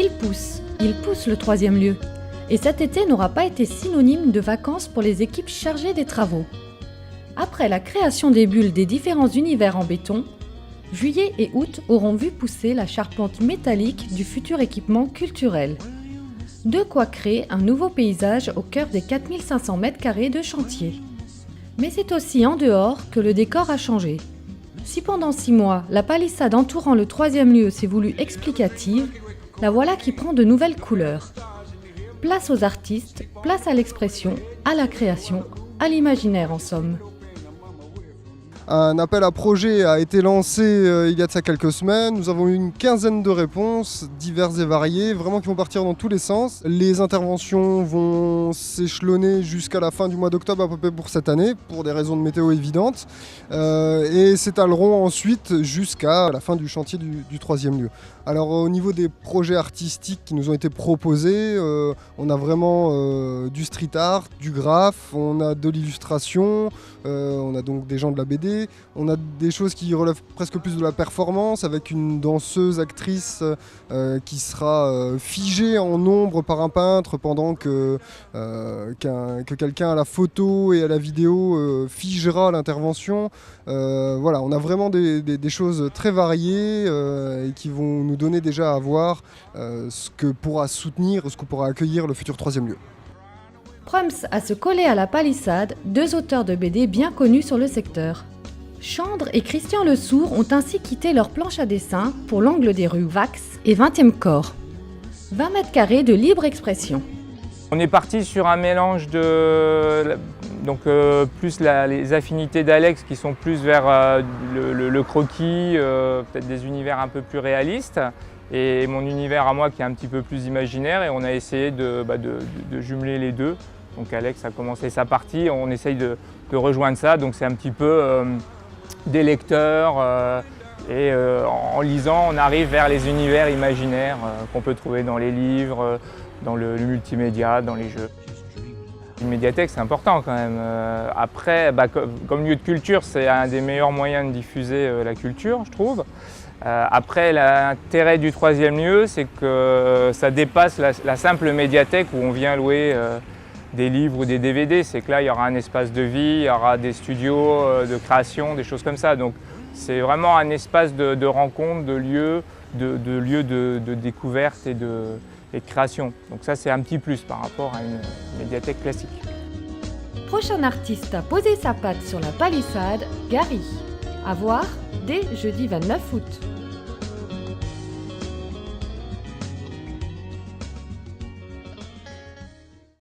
Il pousse le troisième lieu. Et cet été n'aura pas été synonyme de vacances pour les équipes chargées des travaux. Après la création des bulles des différents univers en béton, juillet et août auront vu pousser la charpente métallique du futur équipement culturel. De quoi créer un nouveau paysage au cœur des 4500 m² de chantier. Mais c'est aussi en dehors que le décor a changé. Si pendant 6 mois, la palissade entourant le troisième lieu s'est voulue explicative, la voilà qui prend de nouvelles couleurs. Place aux artistes, place à l'expression, à la création, à l'imaginaire en somme. Un appel à projet a été lancé il y a de ça quelques semaines. Nous avons eu une quinzaine de réponses, diverses et variées, vraiment qui vont partir dans tous les sens. Les interventions vont s'échelonner jusqu'à la fin du mois d'octobre à peu près pour cette année, pour des raisons de météo évidentes, et s'étaleront ensuite jusqu'à la fin du chantier du troisième lieu. Alors au niveau des projets artistiques qui nous ont été proposés, on a vraiment du street art, du graphe, on a de l'illustration, on a donc des gens de la BD, on a des choses qui relèvent presque plus de la performance avec une danseuse actrice qui sera figée en ombre par un peintre pendant que quelqu'un à la photo et à la vidéo figera l'intervention. Voilà, on a vraiment des choses très variées et qui vont nous donner déjà à voir ce que pourra soutenir, ce que pourra accueillir le futur troisième lieu. Prums à se coller à la palissade, 2 auteurs de BD bien connus sur le secteur. Chandre et Christian Lesourd ont ainsi quitté leur planche à dessin pour l'angle des rues Vax et 20e corps. 20 m² de libre expression. On est parti sur un mélange de plus les affinités d'Alex qui sont plus vers le croquis, peut-être des univers un peu plus réalistes, et mon univers à moi qui est un petit peu plus imaginaire, et on a essayé de jumeler les deux. Donc Alex a commencé sa partie, on essaye de rejoindre ça, donc c'est un petit peu des lecteurs, et en lisant on arrive vers les univers imaginaires qu'on peut trouver dans les livres, dans le multimédia, dans les jeux. Une médiathèque, c'est important quand même. Après, comme lieu de culture, c'est un des meilleurs moyens de diffuser la culture, je trouve. Après, l'intérêt du troisième lieu, c'est que ça dépasse la simple médiathèque où on vient louer des livres ou des DVD. C'est que là, il y aura un espace de vie, il y aura des studios de création, des choses comme ça. Donc, c'est vraiment un espace de rencontre, de lieu de découverte et de création. Donc ça, c'est un petit plus par rapport à une médiathèque classique. Prochain artiste à poser sa patte sur la palissade, Gary. À voir dès jeudi 29 août.